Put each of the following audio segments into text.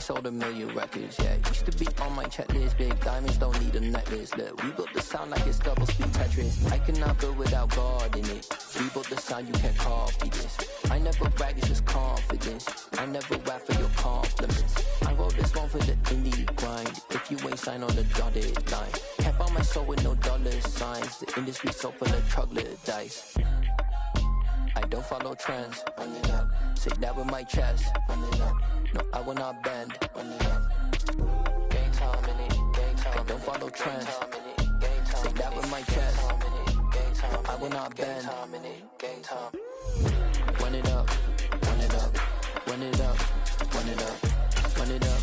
sold 1 million records, yeah. Used to be on my checklist, big diamonds don't need a necklace. Look, we built the sound like it's double speed Tetris. I cannot build without God in it. We built the sound, you can't copy this. I never brag, it's just confidence. I never rap for your compliments. I wrote this one for the indie grind. If you ain't signed on the dotted line, can't buy my soul with no dollar signs. The industry so full of troglodytes. I don't follow trends. Run it up. Say that with my chest. Run it up. No, I will not bend. Run it up. Gang time in it. Gang time. I don't follow trends. Say that with my chest. I will not bend. Gang time. Run it up. Run it up. Run it up. Run it up. Run it up.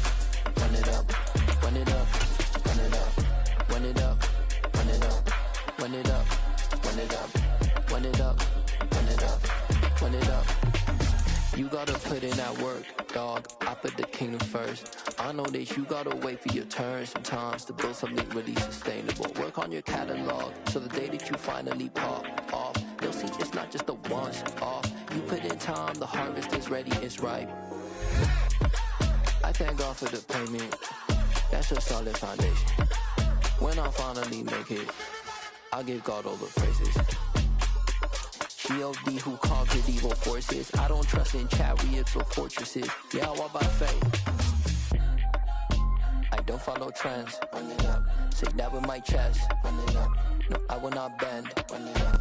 Run it up. Run it up. Run it up. Run it up. Run it up. Run it up. Run it up. Run it up. Run it up, run it up. You gotta put in that work, dog. I put the kingdom first. I know that you gotta wait for your turn sometimes to build something really sustainable. Work on your catalog, so the day that you finally pop off, they'll see it's not just a once off. You put in time, the harvest is ready, it's ripe. I thank God for the payment. That's a solid foundation. When I finally make it, I'll give God all the praises. G.O.D. who conquered evil forces. I don't trust in chariots or fortresses. Yeah, I walk by faith. I don't follow trends. Run it up. Say that with my chest. Run it up. No, I will not bend. Run it up.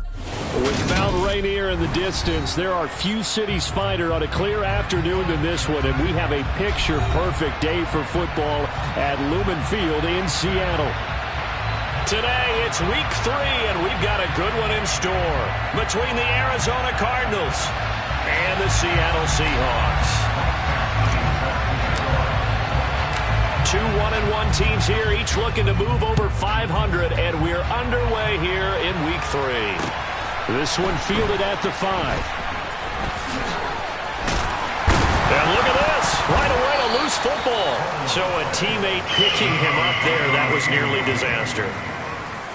With Mount Rainier in the distance, there are few cities finer on a clear afternoon than this one, and we have a picture-perfect day for football at Lumen Field in Seattle. Today, it's week 3, and we've got a good one in store between the Arizona Cardinals and the Seattle Seahawks. 2 1-1 teams here, each looking to move over 500, and we're underway here in week 3. This one fielded at the 5. And look at this. Right away, a loose football. So a teammate picking him up there, that was nearly disaster.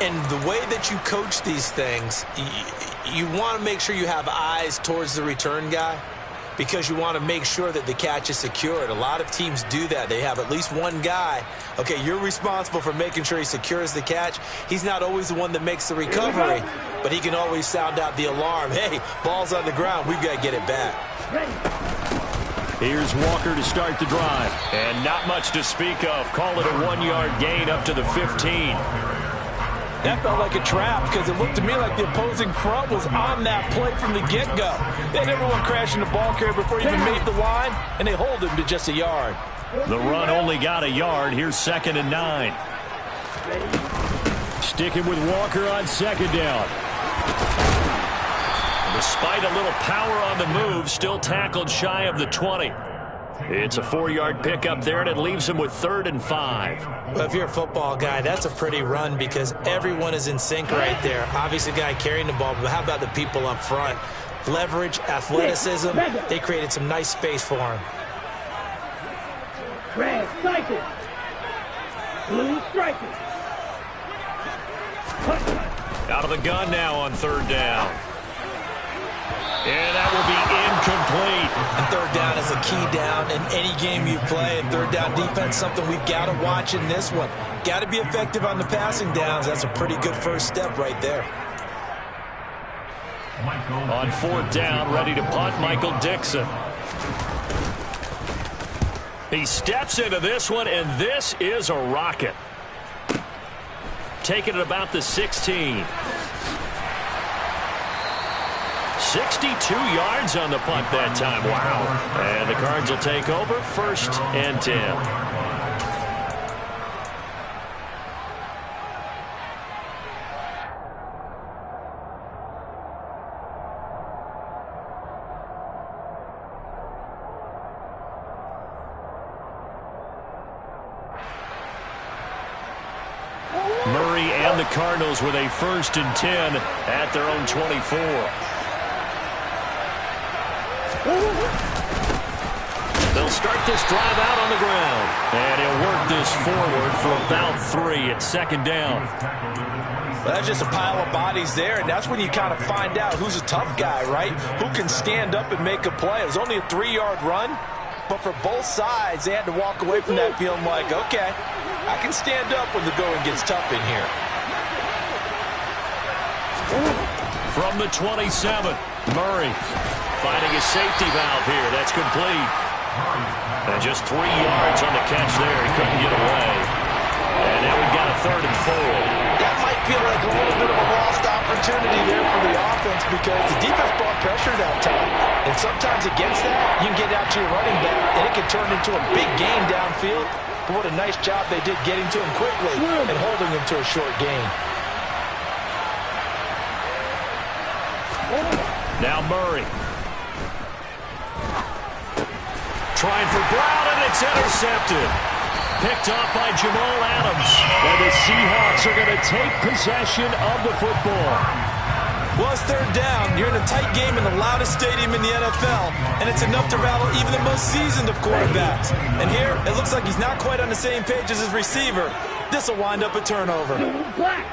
And the way that you coach these things, you want to make sure you have eyes towards the return guy because you want to make sure that the catch is secured. A lot of teams do that. They have at least one guy. Okay, you're responsible for making sure he secures the catch. He's not always the one that makes the recovery, but he can always sound out the alarm. Hey, ball's on the ground. We've got to get it back. Here's Walker to start the drive. And not much to speak of. Call it a 1-yard gain up to the 15. That felt like a trap because it looked to me like the opposing front was on that play from the get-go. They had everyone crashing the ball carrier before he even made the line, and they hold him to just a yard. The run only got a yard. Here's 2nd and 9. Sticking with Walker on 2nd down. Despite a little power on the move, still tackled shy of the 20. It's a 4-yard pickup there, and it leaves him with 3rd and 5. Well, if you're a football guy, that's a pretty run because everyone is in sync right there. Obviously, the guy carrying the ball, but how about the people up front? Leverage, athleticism, they created some nice space for him. Red cycle. Blue striker. Out of the gun now on 3rd down. And that will be incomplete. And 3rd down is a key down in any game you play. And 3rd down defense, something we've got to watch in this one. Got to be effective on the passing downs. That's a pretty good first step right there. On 4th down, ready to punt, Michael Dixon. He steps into this one, and this is a rocket. Taking it about the 16. 62 yards on the punt that time. Wow. And the Cards will take over 1st and 10. Murray and the Cardinals with a 1st and 10 at their own 24. They'll start this drive out on the ground. And he'll work this forward for about 3 at 2nd down. Well, that's just a pile of bodies there, and that's when you kind of find out who's a tough guy, right? Who can stand up and make a play. It was only a 3-yard run, But for both sides, they had to walk away from that feeling like, okay, I can stand up when the going gets tough in here. From the 27, Murray finding his safety valve here. That's complete. And just 3 yards on the catch there. He couldn't get away. And now we've got a 3rd and 4. That might feel like a little bit of a lost opportunity there for the offense because the defense brought pressure that time. And sometimes against that, you can get out to your running back, and it can turn into a big gain downfield. But what a nice job they did getting to him quickly and holding him to a short gain. Now Murray. Trying for Brown, and it's intercepted. Picked off by Jamal Adams. And the Seahawks are going to take possession of the football. Well, it's 3rd down. You're in a tight game in the loudest stadium in the NFL, and it's enough to rattle even the most seasoned of quarterbacks. And here, it looks like he's not quite on the same page as his receiver. This will wind up a turnover. Black.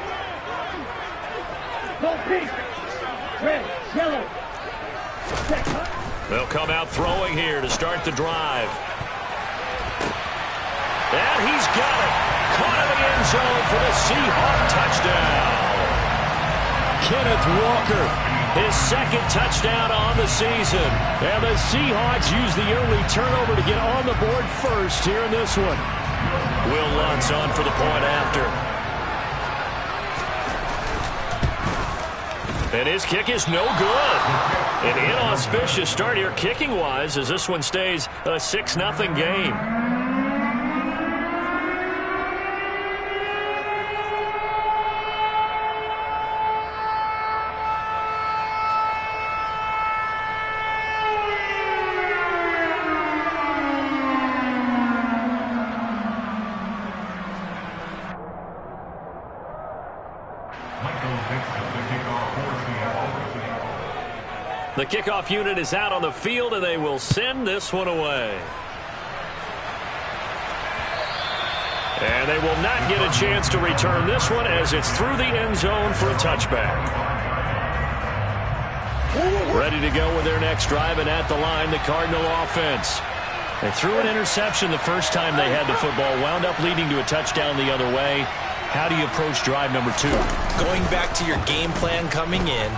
No pink. Red. Yellow. They'll come out throwing here to start the drive. And he's got it. Caught in the end zone for the Seahawk touchdown. Kenneth Walker, his 2nd touchdown on the season. And the Seahawks use the early turnover to get on the board first here in this one. Will Lutz on for the point after. And his kick is no good. An inauspicious start here kicking-wise as this one stays a 6-0 game. The kickoff unit is out on the field, and they will send this one away. And they will not get a chance to return this one as it's through the end zone for a touchback. Ready to go with their next drive, and at the line, the Cardinal offense. They threw an interception the first time they had the football, wound up leading to a touchdown the other way. How do you approach drive number 2? Going back to your game plan coming in,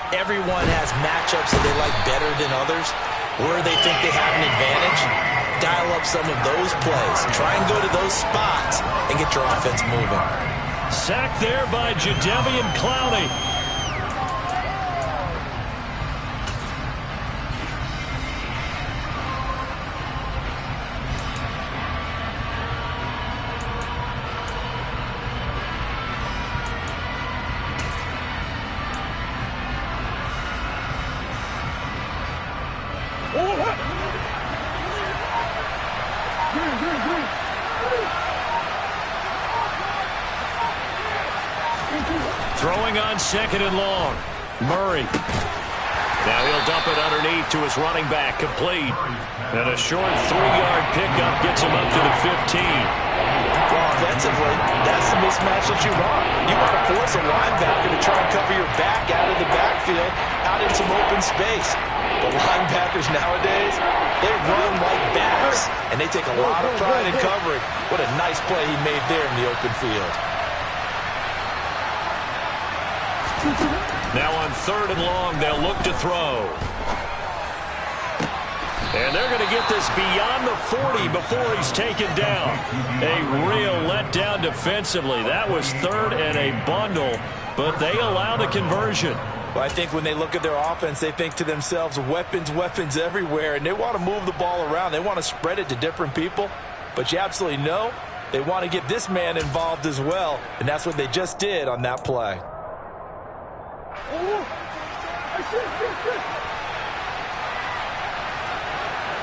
everyone has matchups that they like better than others. Where they think they have an advantage, dial up some of those plays. Try and go to those spots and get your offense moving. Sacked there by Jadeveon Clowney. Throwing on 2nd and long. Murray. Now he'll dump it underneath to his running back. Complete. And a short 3-yard pickup gets him up to the 15. Well, offensively, that's the mismatch that you want. You want to force a linebacker to try and cover your back out of the backfield, out in some open space. The linebackers nowadays, they run like backs, and they take a lot of pride in covering. What a nice play he made there in the open field. Now on 3rd and long, they'll look to throw. And they're going to get this beyond the 40 before he's taken down. A real letdown defensively. That was 3rd and a bundle, but they allow the conversion. Well, I think when they look at their offense, they think to themselves, weapons, weapons everywhere, and they want to move the ball around. They want to spread it to different people, but you absolutely know they want to get this man involved as well, and that's what they just did on that play.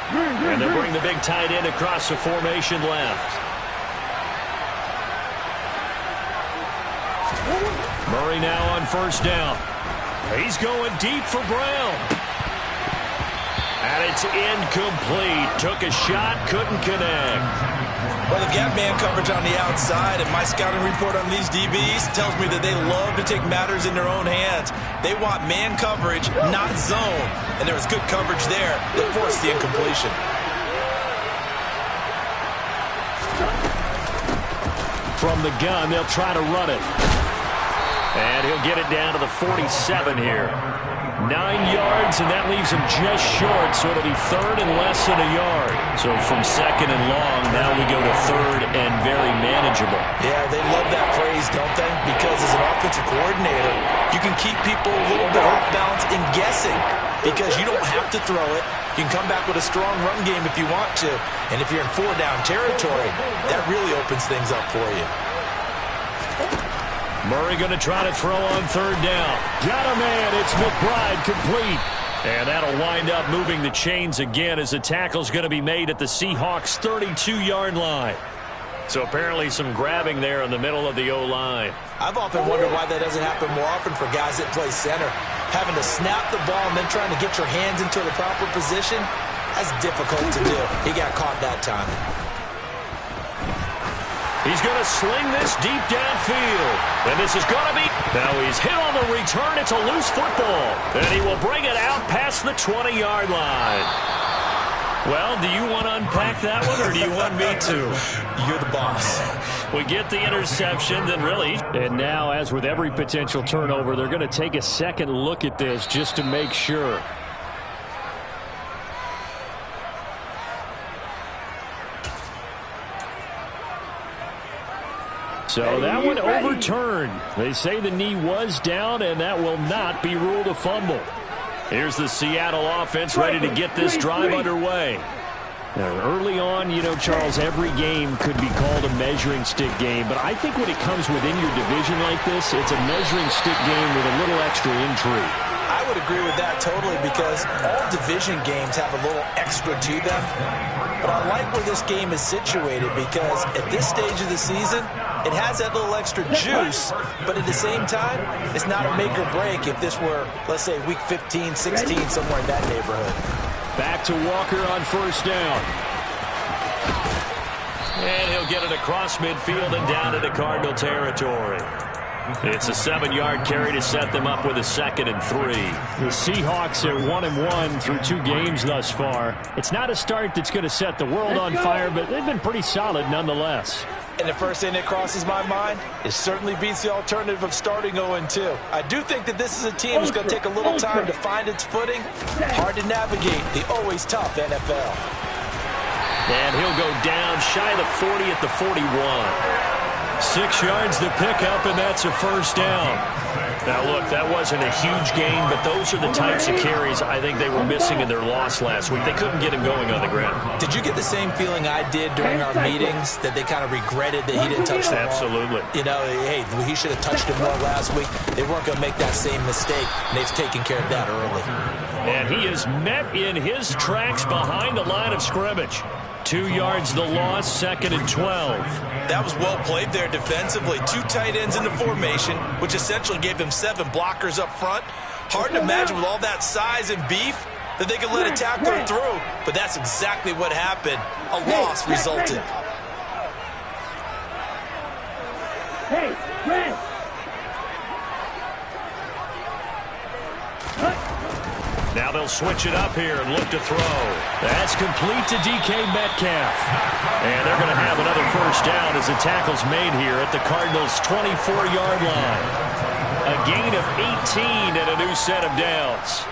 And they'll bring the big tight end across the formation left. Murray now on 1st down. He's going deep for Brown. And it's incomplete. Took a shot, couldn't connect. Well, they've got man coverage on the outside, and my scouting report on these DBs tells me that they love to take matters in their own hands. They want man coverage, not zone. And there was good coverage there that forced the incompletion. From the gun, they'll try to run it. And he'll get it down to the 47 here. 9 yards, and that leaves him just short, so it'll be third and less than a yard. So from second and long, now we go to third and very manageable. Yeah, they love that phrase, don't they? Because as an offensive coordinator, you can keep people a little bit off balance and guessing because you don't have to throw it. You can come back with a strong run game if you want to. And if you're in 4-down territory, that really opens things up for you. Murray going to try to throw on third down. Got a man. It's McBride complete. And that'll wind up moving the chains again as the tackle's going to be made at the Seahawks' 32-yard line. So apparently some grabbing there in the middle of the O-line. I've often wondered why that doesn't happen more often for guys that play center. Having to snap the ball and then trying to get your hands into the proper position, that's difficult to do. He got caught that time. He's going to sling this deep downfield. And this is going to be... Now he's hit on the return. It's a loose football. And he will bring it out past the 20-yard line. Well, do you want to unpack that one, or do you want me to? You're the boss. We get the interception, then really. And now, as with every potential turnover, they're going to take a second look at this just to make sure. So that one overturned. They say the knee was down, and that will not be ruled a fumble. Here's the Seattle offense ready to get this drive underway. Now, early on, you know, Charles, every game could be called a measuring stick game, but I think when it comes within your division like this, it's a measuring stick game with a little extra intrigue. I would agree with that totally because all division games have a little extra to them. But I like where this game is situated because at this stage of the season, it has that little extra juice, but at the same time, it's not a make or break if this were, let's say, week 15, 16, somewhere in that neighborhood. Back to Walker on first down. And he'll get it across midfield and down into Cardinal territory. It's a 7-yard carry to set them up with a 2nd and 3. The Seahawks are 1-1 through 2 games thus far. It's not a start that's going to set the world on fire, but they've been pretty solid nonetheless. And the first thing that crosses my mind is certainly beats the alternative of starting 0-2. I do think that this is a team that's going to take a little time to find its footing. Hard to navigate the always tough NFL. And he'll go down shy of the 40 at the 41. 6 yards to pick up, and that's a first down. Now, look, that wasn't a huge gain, but those are the types of carries I think they were missing in their loss last week. They couldn't get him going on the ground. Did you get the same feeling I did during our meetings, that they kind of regretted that he didn't touch the ball? Absolutely. You know, hey, he should have touched it more last week. They weren't going to make that same mistake, and they've taken care of that early. And he is met in his tracks behind the line of scrimmage. 2 yards the loss, 2nd and 12. That was well played there defensively. 2 tight ends in the formation, which essentially gave them 7 blockers up front. Hard to imagine with all that size and beef that they could let a tackler through, but that's exactly what happened. A loss resulted. Hey, Red! Now they'll switch it up here and look to throw. That's complete to DK Metcalf. And they're going to have another first down as the tackle's made here at the Cardinals' 24-yard line. A gain of 18 and a new set of downs.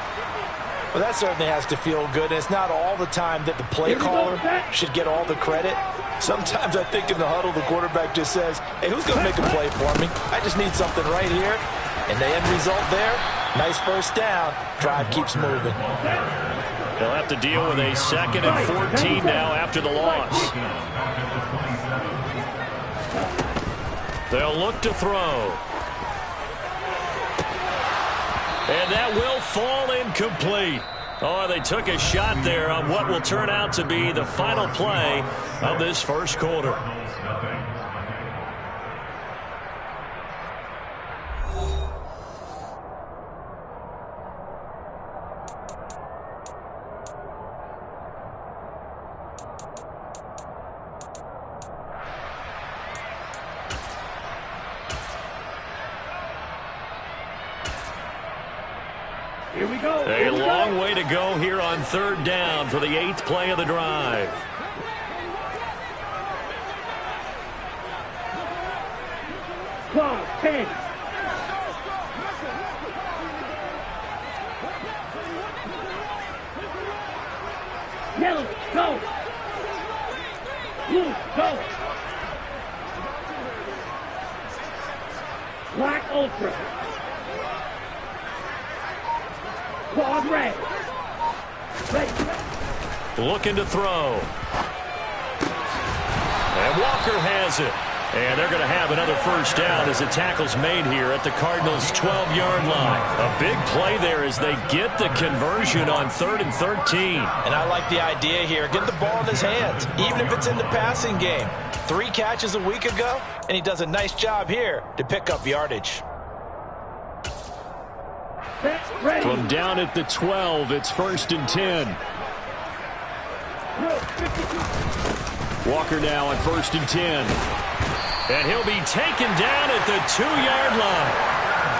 Well, that certainly has to feel good. And it's not all the time that the play caller should get all the credit. Sometimes I think in the huddle, the quarterback just says, hey, who's going to make a play for me? I just need something right here. And the end result there, nice first down. Drive keeps moving. They'll have to deal with a 2nd and 14 now after the loss. They'll look to throw. And that will fall incomplete. Oh, they took a shot there on what will turn out to be the final play of this first quarter. Here we go. A long way to go here on third down for the 8th play of the drive. 12, 10. Yellow, go. Blue, go. Black Ultra. Quad red. Red. Looking to throw. And Walker has it. And they're going to have another first down as the tackle's made here at the Cardinals' 12-yard line. A big play there as they get the conversion on 3rd and 13. And I like the idea here. Get the ball in his hands, even if it's in the passing game. 3 catches a week ago, and he does a nice job here to pick up yardage. From down at the 12, it's 1st and 10. Walker now on 1st and 10. And he'll be taken down at the 2-yard line.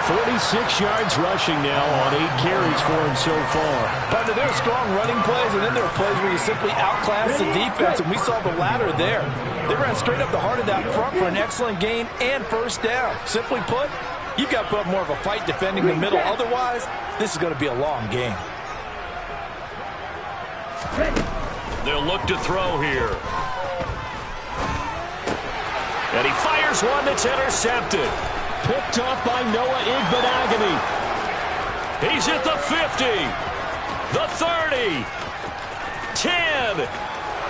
46 yards rushing now on 8 carries for him so far. But there are strong running plays, and then there are plays where you simply outclass the defense, and we saw the latter there. They ran straight up the heart of that front for an excellent gain and first down. Simply put, you've got to put up more of a fight defending the middle. Otherwise, this is going to be a long game. They'll look to throw here. And he fires one that's intercepted. Picked off by Noah Igbinoghene. He's at the 50, the 30, 10,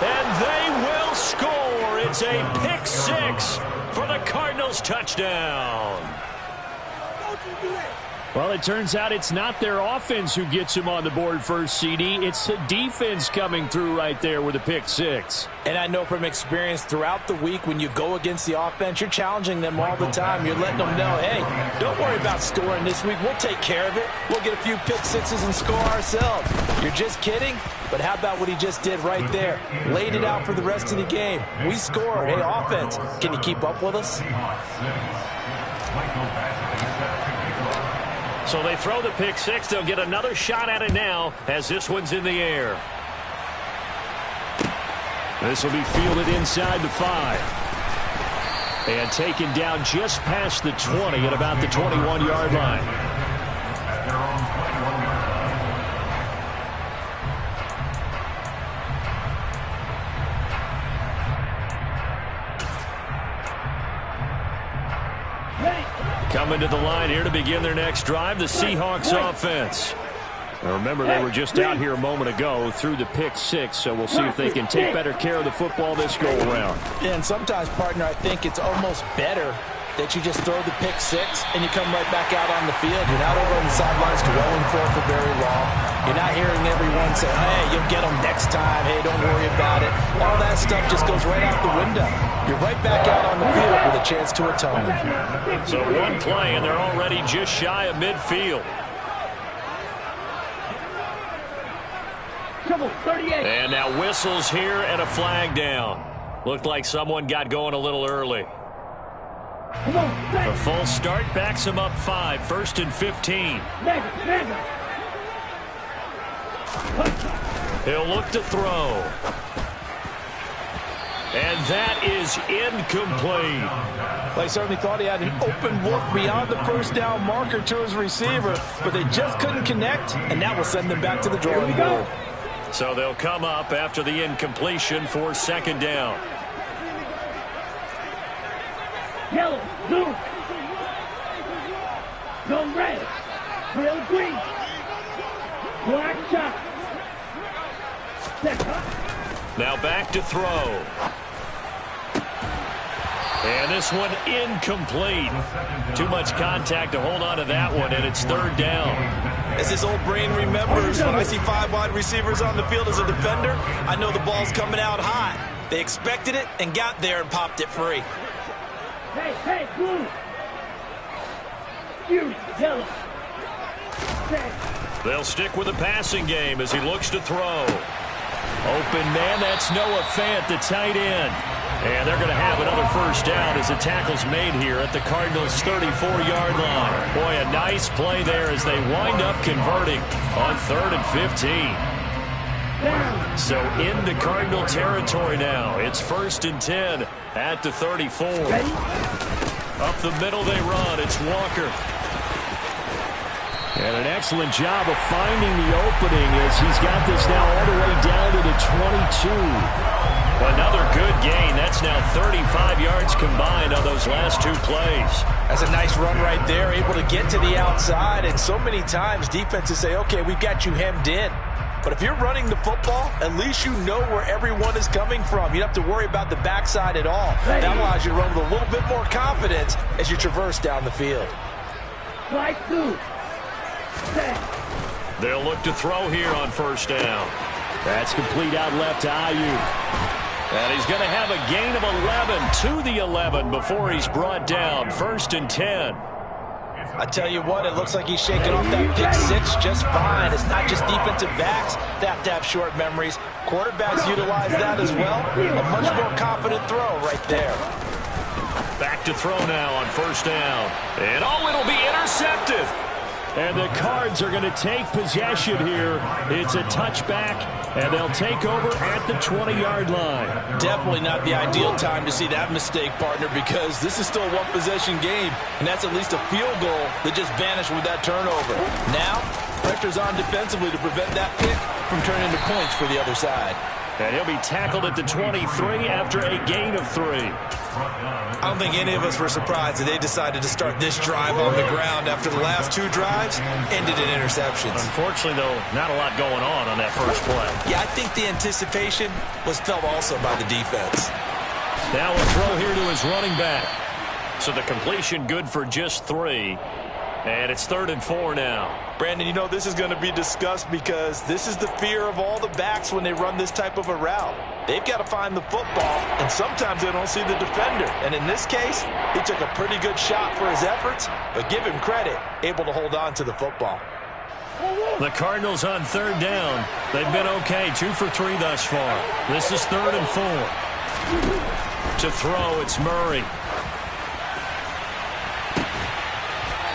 and they will score. It's a pick 6 for the Cardinals touchdown. Well, it turns out it's not their offense who gets him on the board first, CD. It's the defense coming through right there with a pick 6. And I know from experience throughout the week when you go against the offense, you're challenging them all the time. You're letting them know, hey, don't worry about scoring this week. We'll take care of it. We'll get a few pick 6s and score ourselves. You're just kidding? But how about what he just did right there? Laid it out for the rest of the game. We scored. Hey, offense, can you keep up with us? So they throw the pick 6. They'll get another shot at it now as this one's in the air. This will be fielded inside the 5. And taken down just past the 20 at about the 21-yard line. Coming to the line here to begin their next drive, the Seahawks offense. Now remember, they were just out here a moment ago through the pick 6, so we'll see if they can take better care of the football this go-around. And sometimes, partner, I think it's almost better that you just throw the pick 6 and you come right back out on the field. You're not over on the sidelines dwelling for very long. You're not hearing everyone say, hey, you'll get them next time. Hey, don't worry about it. All that stuff just goes right out the window. You're right back out on the field with a chance to atone. So one play, and they're already just shy of midfield. And now whistles here and a flag down. Looked like someone got going a little early. A full start backs him up 5, 1st and 15. He'll look to throw. And that is incomplete. They certainly thought he had an open look beyond the first down marker to his receiver, but they just couldn't connect, and that will send them back to the drawing board. So they'll come up after the incompletion for 2nd down. Yellow, blue, no red, real green, black shot. Now back to throw. And this one incomplete. Too much contact to hold on to that one, and it's 3rd down. As his old brain remembers, when I see 5 wide receivers on the field as a defender, I know the ball's coming out hot. They expected it and got there and popped it free. Hey, blue. You, yellow. They'll stick with the passing game as he looks to throw. Open man, that's Noah Fant, the tight end. And they're going to have another first down as the tackle's made here at the Cardinals' 34-yard line. Boy, a nice play there as they wind up converting on 3rd and 15. So into Cardinal territory now. It's 1st and 10 at the 34. Up the middle they run. It's Walker. And an excellent job of finding the opening as he's got this now all the way down to the 22. Another good gain. That's now 35 yards combined on those last two plays. That's a nice run right there, able to get to the outside. And so many times defenses say, okay, we've got you hemmed in. But if you're running the football, at least you know where everyone is coming from. You don't have to worry about the backside at all. That allows you to run with a little bit more confidence as you traverse down the field. Slide through. They'll look to throw here on first down. That's complete out left to Ayuk. And he's going to have a gain of 11 to the 11 before he's brought down. 1st and 10. I tell you what, it looks like he's shaking off that pick six just fine. It's not just defensive backs that have to have short memories. Quarterbacks utilize that as well. A much more confident throw right there. Back to throw now on first down. And it'll be intercepted. And the Cards are going to take possession here. It's a touchback, and they'll take over at the 20-yard line. Definitely not the ideal time to see that mistake, partner, because this is still a one-possession game, and that's at least a field goal that just vanished with that turnover. Now, pressure's on defensively to prevent that pick from turning into points for the other side. And he'll be tackled at the 23 after a gain of 3. I don't think any of us were surprised that they decided to start this drive on the ground after the last two drives ended in interceptions. Unfortunately, though, not a lot going on that first play. Yeah, I think the anticipation was felt also by the defense. Now a throw here to his running back. So the completion good for just 3. And it's 3rd and 4 now. Brandon, you know this is going to be discussed because this is the fear of all the backs when they run this type of a route. They've got to find the football, and sometimes they don't see the defender. And in this case, he took a pretty good shot for his efforts, but give him credit, able to hold on to the football. The Cardinals on 3rd down. They've been okay, 2 for 3 thus far. This is 3rd and 4. To throw, it's Murray.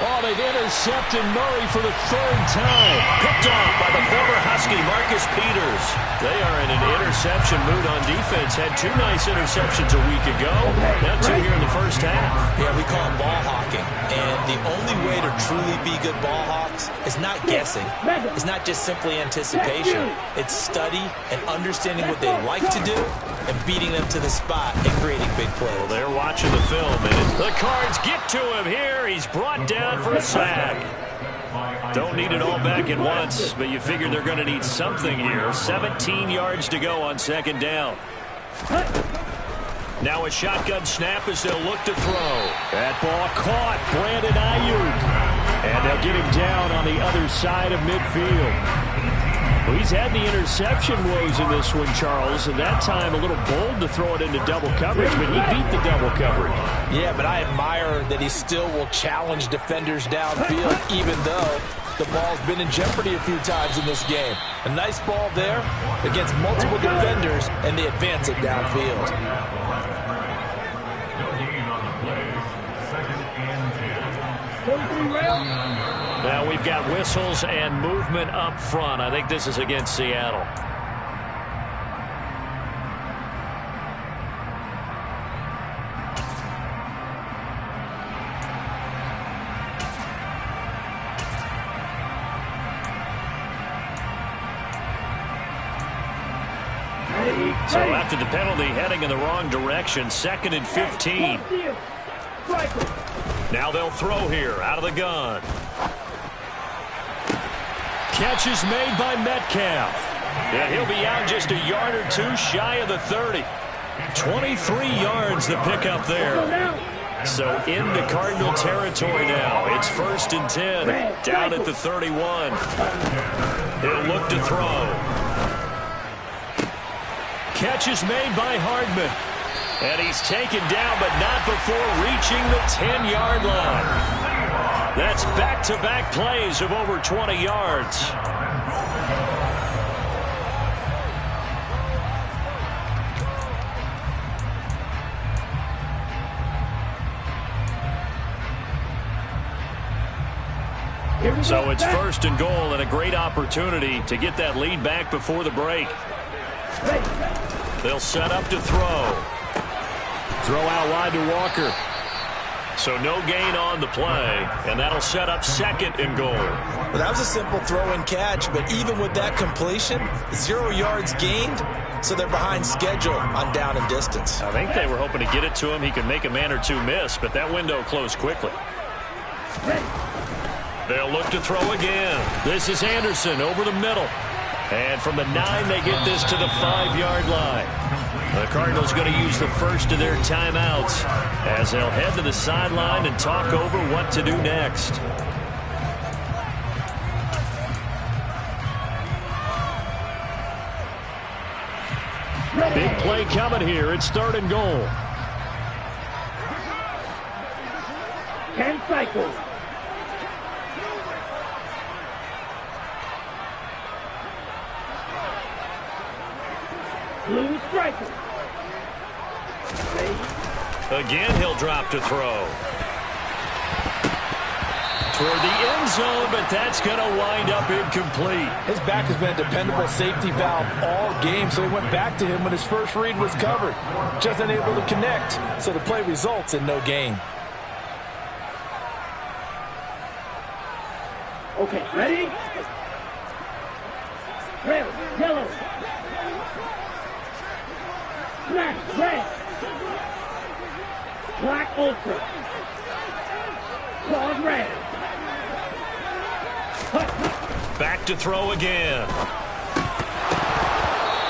Oh, they've intercepted Murray for the 3rd time. Picked off by the former Husky, Marcus Peters. They are in an interception mood on defense. Had 2 nice interceptions a week ago. Now 2 here in the first half. Yeah, we call it ball hawking. And the only way to truly be good ball hawks is not guessing. It's not just simply anticipation. It's study and understanding what they like to do and beating them to the spot and creating big plays. Well, they're watching the film, and the Cards get to him here. He's brought down for a sack. Don't need it all back at once, but you figure they're going to need something here. 17 yards to go on 2nd down. Now a shotgun snap as they'll look to throw. That ball caught. Brandon Ayuk. And they'll get him down on the other side of midfield. Well, he's had the interception woes in this one, Charles, and that time a little bold to throw it into double coverage, but he beat the double coverage. Yeah, but I admire that he still will challenge defenders downfield, even though the ball's been in jeopardy a few times in this game. A nice ball there against multiple defenders, and they advance it downfield. Now we've got whistles and movement up front. I think this is against Seattle. So after the penalty, heading in the wrong direction, 2nd and 15. Now they'll throw here out of the gun. Catch is made by Metcalf. And he'll be out just a yard or 2 shy of the 30. 23 yards the pickup there. So into Cardinal territory now. It's 1st and 10. Down at the 31. He'll look to throw. Catch is made by Hardman. And he's taken down, but not before reaching the 10-yard line. That's back-to-back plays of over 20 yards. So it's 1st and goal and a great opportunity to get that lead back before the break. They'll set up to throw. Throw out wide to Walker. So no gain on the play, and that'll set up 2nd and goal. Well, that was a simple throw and catch, but even with that completion, 0 yards gained, so they're behind schedule on down and distance. I think they were hoping to get it to him. He could make a man or two miss, but that window closed quickly. They'll look to throw again. This is Anderson over the middle. And from the 9, they get this to the 5-yard line. The Cardinals going to use the first of their timeouts as they'll head to the sideline and talk over what to do next. Big play coming here. It's 3rd and goal. 10 cycles. Blue striker. Again, he'll drop to throw. Toward the end zone, but that's going to wind up incomplete. His back has been a dependable safety valve all game, so he went back to him when his first read was covered. Just unable to connect, so the play results in no gain. Okay, ready? Red, yellow. Black, red. Black, ultra. Claws, red. Back to throw again.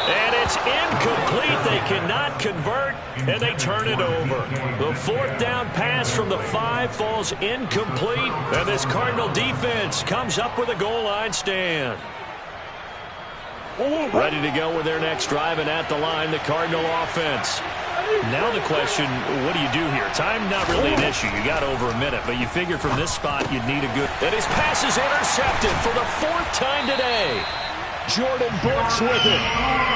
And it's incomplete. They cannot convert, and they turn it over. The 4th down pass from the 5 falls incomplete, and this Cardinal defense comes up with a goal line stand. Ready to go with their next drive, and at the line, the Cardinal offense. Now the question, what do you do here? Time not really an issue. You got over a minute, but you figure from this spot you'd need a good... And his pass is intercepted for the 4th time today. Jordan Brooks with it.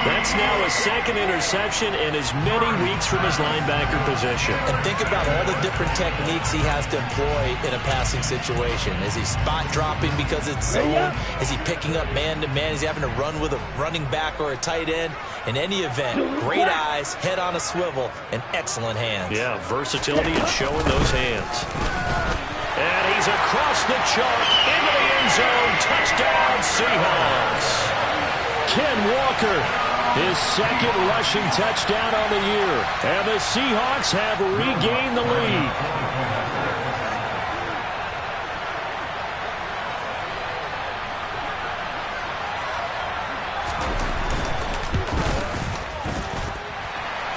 That's now his 2nd interception in as many weeks from his linebacker position. And think about all the different techniques he has to employ in a passing situation. Is he spot dropping because it's zone? Is he picking up man-to-man? Is he having to run with a running back or a tight end? In any event, great eyes, head on a swivel, and excellent hands. Yeah, versatility and showing those hands. And he's across the chalk into the end zone. Touchdown, Seahawks. Ken Walker, his 2nd rushing touchdown on the year. And the Seahawks have regained the lead.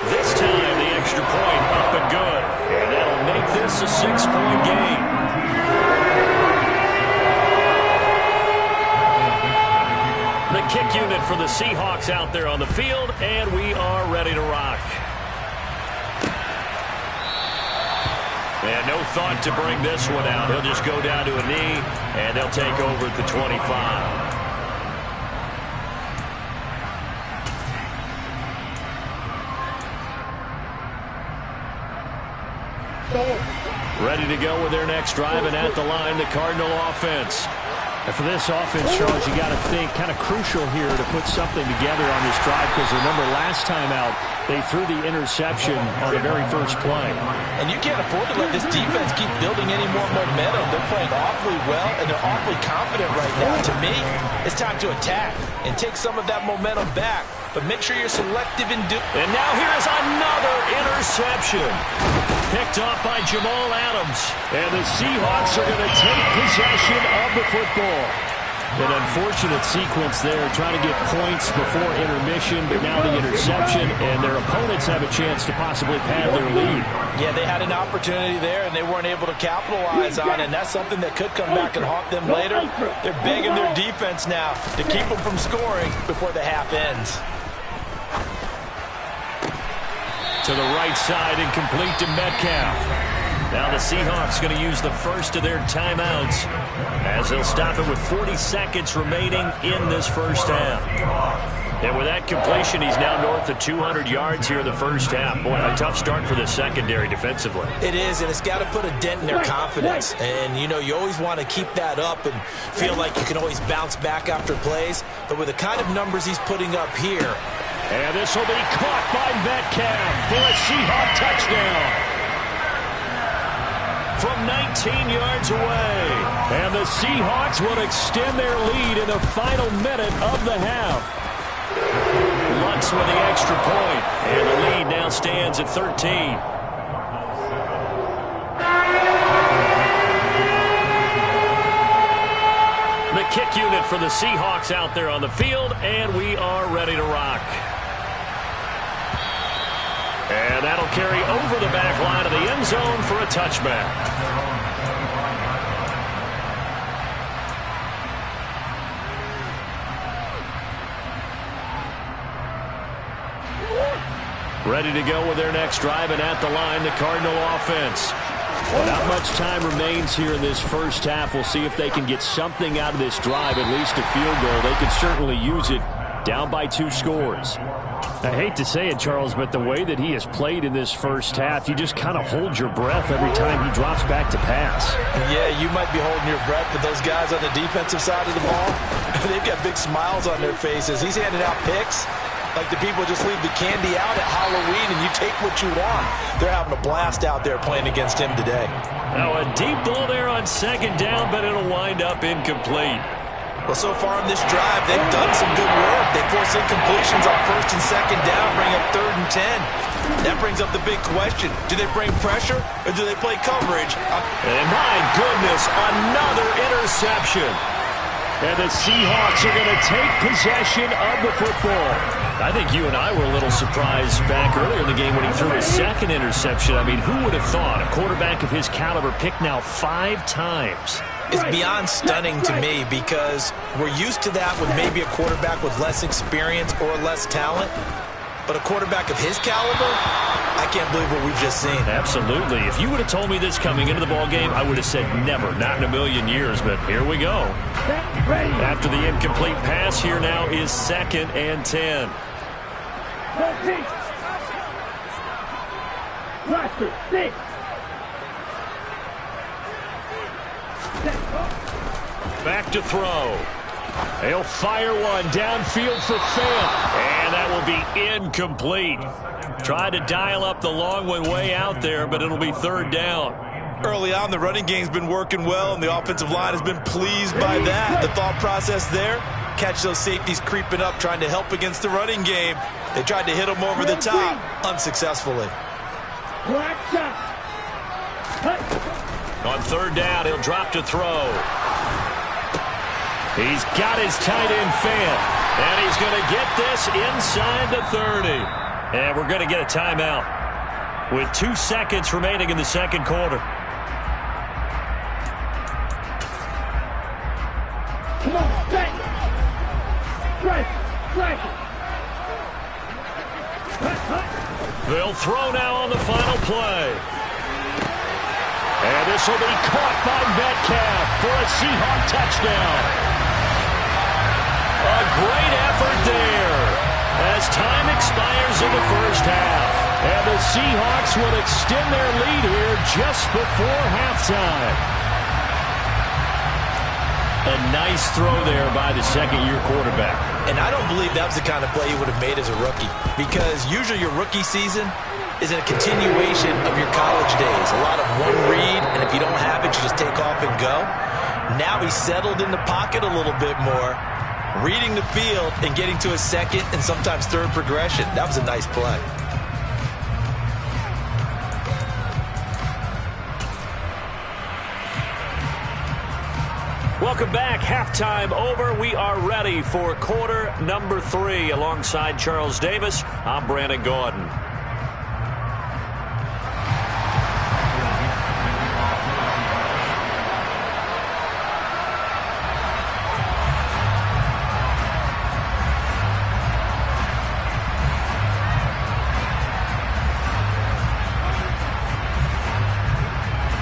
This time, the extra point up and good. And that'll make this a 6-point game. The kick unit for the Seahawks out there on the field, and we are ready to rock. And no thought to bring this one out. He'll just go down to a knee, and they'll take over at the 25. Ready to go with their next drive, and at the line, the Cardinal offense. And for this offense, Charles, you got to think kind of crucial here to put something together on this drive, because remember last time out, they threw the interception on the very first play. And you can't afford to let this defense keep building any more momentum. They're playing awfully well, and they're awfully confident right now. To me, it's time to attack and take some of that momentum back. But make sure you're selective in doing. And now here is another interception. Picked off by Jamal Adams. And the Seahawks are going to take possession of the football. An unfortunate sequence there, trying to get points before intermission, but now the interception, and their opponents have a chance to possibly pad their lead. Yeah, they had an opportunity there, and they weren't able to capitalize on it, and that's something that could come back and haunt them later. They're begging their defense now to keep them from scoring before the half ends. To the right side, incomplete to Metcalf. Now the Seahawks going to use the first of their timeouts as they'll stop it with 40 seconds remaining in this first half. And with that completion, he's now north of 200 yards here in the first half. Boy, a tough start for the secondary defensively. It is, and it's got to put a dent in their confidence. And, you know, you always want to keep that up and feel like you can always bounce back after plays. But with the kind of numbers he's putting up here. And this will be caught by Metcalf for a Seahawk touchdown. from 19 yards away. And the Seahawks will extend their lead in the final minute of the half. Lutz with the extra point, and the lead now stands at 13. The kick unit for the Seahawks out there on the field, and we are ready to rock. And that'll carry over the back line of the end zone for a touchback. Ready to go with their next drive, and at the line, the Cardinal offense. Well, not much time remains here in this first half. We'll see if they can get something out of this drive, at least a field goal. They could certainly use it, down by 2 scores. I hate to say it, Charles, but the way that he has played in this first half, you just kind of hold your breath every time he drops back to pass. Yeah, you might be holding your breath, but those guys on the defensive side of the ball, they've got big smiles on their faces. He's handing out picks like the people just leave the candy out at Halloween and you take what you want. They're having a blast out there playing against him today. Now a deep ball there on second down, but it'll wind up incomplete. Well, so far in this drive, they've done some good work. They force incompletions on first and second down, bring up 3rd and 10. That brings up the big question. Do they bring pressure or do they play coverage? And my goodness, another interception. And the Seahawks are going to take possession of the football. I think you and I were a little surprised back earlier in the game when he threw his second interception. I mean, who would have thought a quarterback of his caliber picked now 5 times? It's beyond stunning to me because we're used to that with maybe a quarterback with less experience or less talent. But a quarterback of his caliber, I can't believe what we've just seen. Absolutely. If you would have told me this coming into the ballgame, I would have said never, not in a million years. But here we go. After the incomplete pass, here now is 2nd and 10. Blaster, 6. Back to throw. They'll fire one downfield for Fant. And that will be incomplete. Tried to dial up the long one way out there, but it'll be 3rd down. Early on, the running game's been working well, and the offensive line has been pleased by that. The thought process there, catch those safeties creeping up, trying to help against the running game. They tried to hit them over the top, unsuccessfully. Black shot. On 3rd down, he'll drop to throw. He's got his tight end Fant, and he's going to get this inside the 30. And we're going to get a timeout with 2 seconds remaining in the second quarter. Come on, stay. Strike it. They'll throw now on the final play. And this will be caught by Metcalf for a Seahawk touchdown. A great effort there as time expires in the first half. And the Seahawks will extend their lead here just before halftime. A nice throw there by the second-year quarterback. And I don't believe that was the kind of play he would have made as a rookie, because usually your rookie season is a continuation of your college days. A lot of one read, and if you don't have it, you just take off and go. Now he's settled in the pocket a little bit more, reading the field and getting to a second and sometimes third progression. That was a nice play. Welcome back. Halftime over. We are ready for quarter number 3. Alongside Charles Davis, I'm Brandon Gaudin.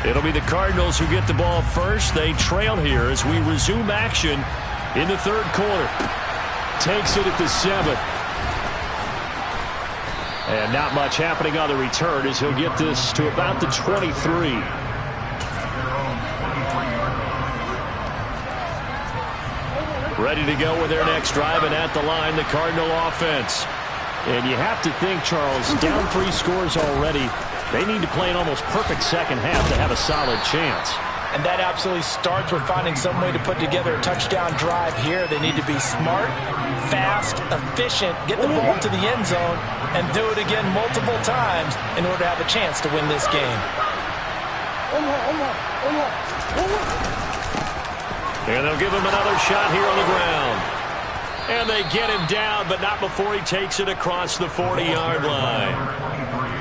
It'll be the Cardinals who get the ball first. They trail here as we resume action in the third quarter. Takes it at the 7. And not much happening on the return as he'll get this to about the 23. Ready to go with their next drive, and at the line, the Cardinal offense. And you have to think, Charles, down 3 scores already. They need to play an almost perfect second half to have a solid chance. And that absolutely starts with finding some way to put together a touchdown drive here. They need to be smart, fast, efficient, get the ball to the end zone, and do it again multiple times in order to have a chance to win this game. And they'll give him another shot here on the ground. And they get him down, but not before he takes it across the 40-yard line.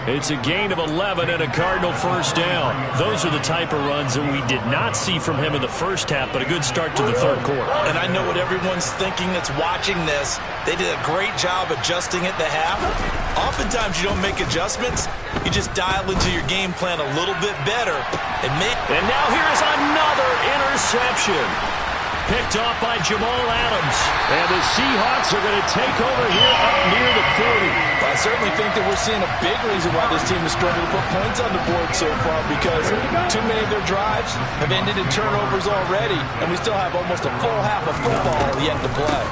It's a gain of 11 and a Cardinal first down. Those are the type of runs that we did not see from him in the first half, but a good start to the third quarter. And I know what everyone's thinking that's watching this. They did a great job adjusting at the half. Oftentimes you don't make adjustments. You just dial into your game plan a little bit better. And now here's another interception. Picked off by Jamal Adams. And the Seahawks are going to take over here up near the 40. I certainly think that we're seeing a big reason why this team is struggling to put points on the board so far, because too many of their drives have ended in turnovers already, and we still have almost a full half of football yet to play.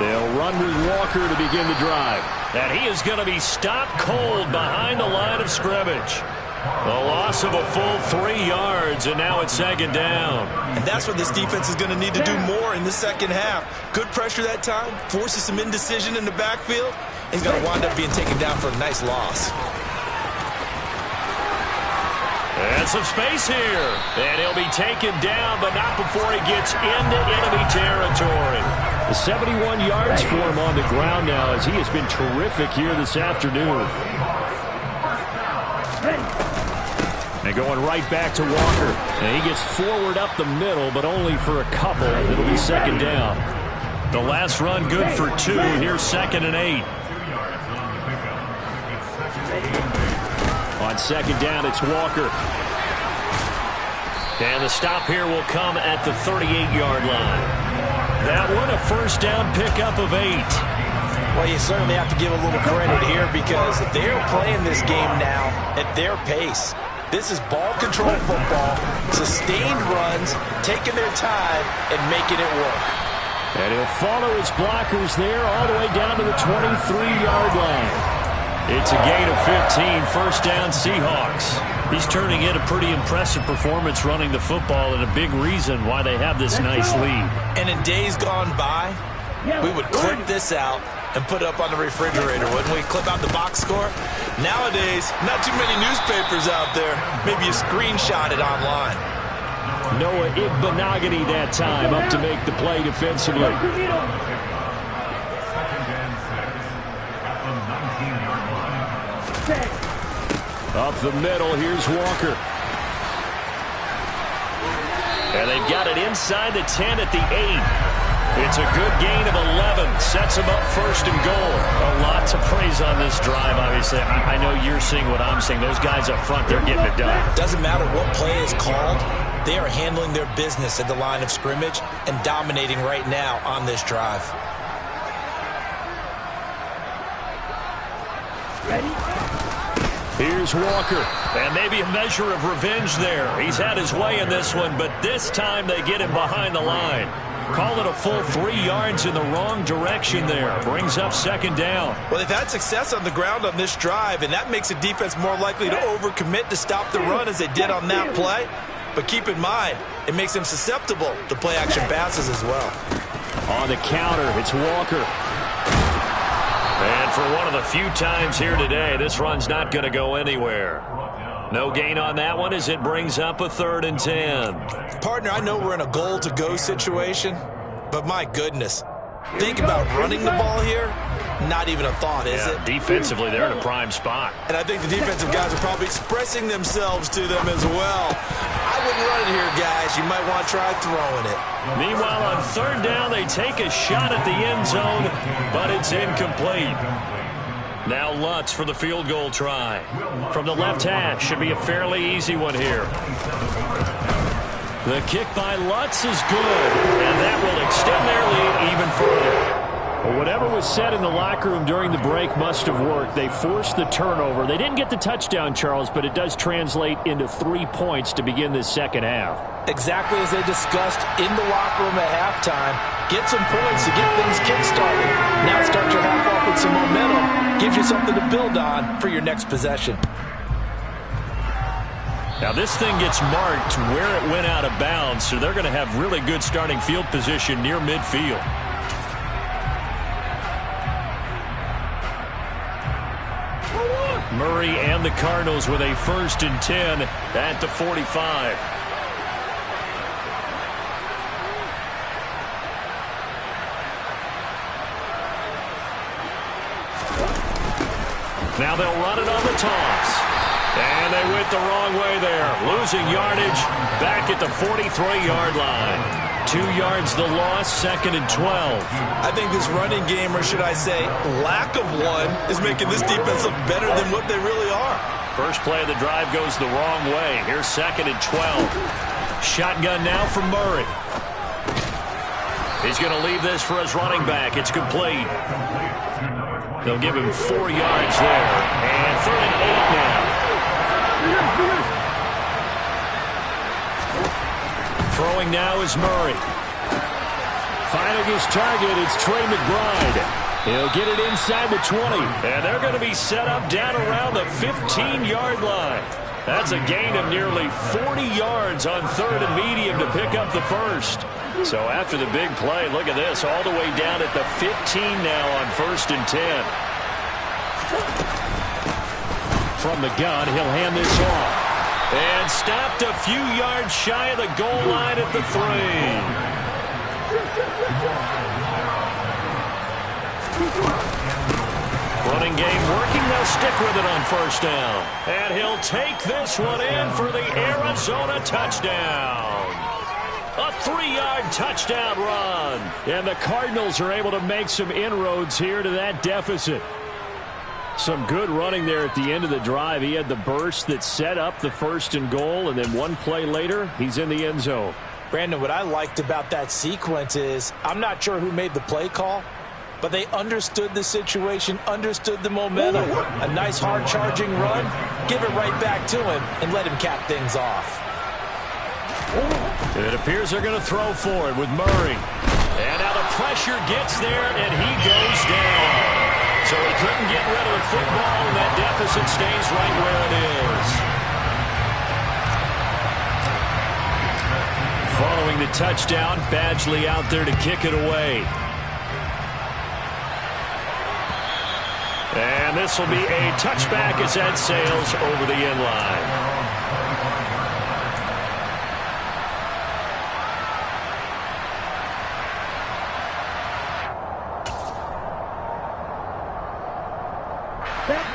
They'll run with Walker to begin the drive. And he is going to be stopped cold behind the line of scrimmage. A loss of a full 3 yards, and now it's second down. And that's what this defense is going to need to do more in the second half. Good pressure that time, forces some indecision in the backfield. He's going to wind up being taken down for a nice loss. And some space here. And he'll be taken down, but not before he gets into enemy territory. 71 yards for him on the ground now, as he has been terrific here this afternoon. And going right back to Walker. And he gets forward up the middle, but only for a couple. It'll be second down. The last run good for 2. Here's 2nd and 8. On second down, it's Walker. And the stop here will come at the 38-yard line. That one, a first down pickup of 8. Well, you certainly have to give a little credit here, because they're playing this game now at their pace. This is ball control football, sustained runs, taking their time and making it work. And he'll follow his blockers there all the way down to the 23-yard line. It's a gain of 15, first down Seahawks. He's turning in a pretty impressive performance running the football, and a big reason why they have this nice lead. And in days gone by, we would clip this out and put it up on the refrigerator, wouldn't we? Clip out the box score. Nowadays, not too many newspapers out there. Maybe you screenshot it online. Noah Igbinoghene that time up to make the play defensively. Up the middle, here's Walker. And they've got it inside the 10 at the 8. It's a good gain of 11. Sets them up first and goal. A lot to praise on this drive, obviously. I know you're seeing what I'm seeing. Those guys up front, they're getting it done. Doesn't matter what play is called. They are handling their business at the line of scrimmage and dominating right now on this drive. Ready? Here's Walker, and maybe a measure of revenge there. He's had his way in this one, but this time they get him behind the line. Call it a full 3 yards in the wrong direction there. Brings up second down. Well, they've had success on the ground on this drive, and that makes a defense more likely to overcommit to stop the run as they did on that play. But keep in mind, it makes them susceptible to play-action passes as well. On the counter, it's Walker. And for one of the few times here today, this run's not going to go anywhere. No gain on that one as it brings up a 3rd and 10. Partner, I know we're in a goal-to-go situation, but my goodness, think about running the ball here. Not even a thought, is it? Defensively, they're in a prime spot. And I think the defensive guys are probably expressing themselves to them as well. I wouldn't run it here, guys. You might want to try throwing it. Meanwhile, on 3rd down, they take a shot at the end zone, but it's incomplete. Now Lutz for the field goal try. From the left hash, should be a fairly easy one here. The kick by Lutz is good, and that will extend their lead even further. Well, whatever was said in the locker room during the break must have worked. They forced the turnover. They didn't get the touchdown, Charles, but it does translate into 3 points to begin this second half. Exactly as they discussed in the locker room at halftime. Get some points to get things kick-started. Now start your half off with some momentum. Gives you something to build on for your next possession. Now this thing gets marked where it went out of bounds, so they're going to have really good starting field position near midfield. Murray and the Cardinals with a 1st and 10 at the 45. Now they'll run it on the toss. And they went the wrong way there. Losing yardage back at the 43-yard line. 2 yards the loss, 2nd and 12. I think this running game, or should I say lack of one, is making this defense look better than what they really are. First play of the drive goes the wrong way. Here's 2nd and 12. Shotgun now from Murray. He's going to leave this for his running back. It's complete. They'll give him 4 yards there. And 3rd and 8 now. Throwing now is Murray. Finding his target, it's Trey McBride. He'll get it inside the 20. And they're going to be set up down around the 15-yard line. That's a gain of nearly 40 yards on 3rd and medium to pick up the first. So after the big play, look at this, all the way down at the 15 now on 1st and 10. From the gun, he'll hand this off. And stopped a few yards shy of the goal line at the 3. Running game working. They'll stick with it on 1st down. And he'll take this one in for the Arizona touchdown. A 3-yard touchdown run. And the Cardinals are able to make some inroads here to that deficit. Some good running there at the end of the drive. He had the burst that set up the 1st and goal, and then one play later, he's in the end zone. Brandon, what I liked about that sequence is I'm not sure who made the play call, but they understood the situation, understood the momentum. A nice hard-charging run, give it right back to him, and let him cap things off. It appears they're going to throw for it with Murray. And now the pressure gets there, and he goes down. So he couldn't get rid of the football, and that deficit stays right where it is. Following the touchdown, Badgley out there to kick it away. And this will be a touchback as that sails over the end line.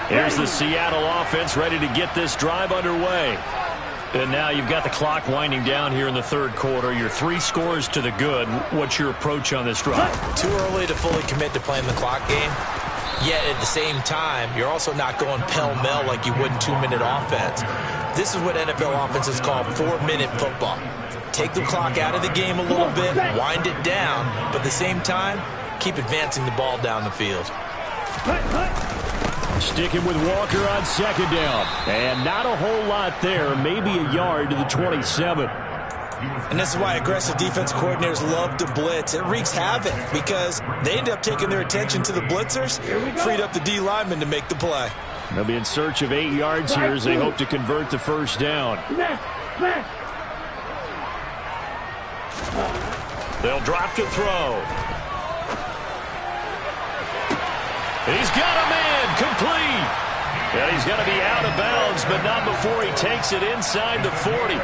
Here's the Seattle offense ready to get this drive underway. And now you've got the clock winding down here in the 3rd quarter. You're 3 scores to the good. What's your approach on this drive? Too early to fully commit to playing the clock game. Yet at the same time, you're also not going pell-mell like you would in 2-minute offense. This is what NFL offenses call 4-minute football. Take the clock out of the game a little bit, wind it down, but at the same time, keep advancing the ball down the field. Sticking with Walker on 2nd down. And not a whole lot there. Maybe a yard to the 27. And this is why aggressive defense coordinators love to blitz. It wreaks havoc because they end up taking their attention to the blitzers, freed up the D lineman to make the play. They'll be in search of 8 yards here as they hope to convert the 1st down. They'll drop to throw. He's got a man complete. And he's going to be out of bounds, but not before he takes it inside the 40.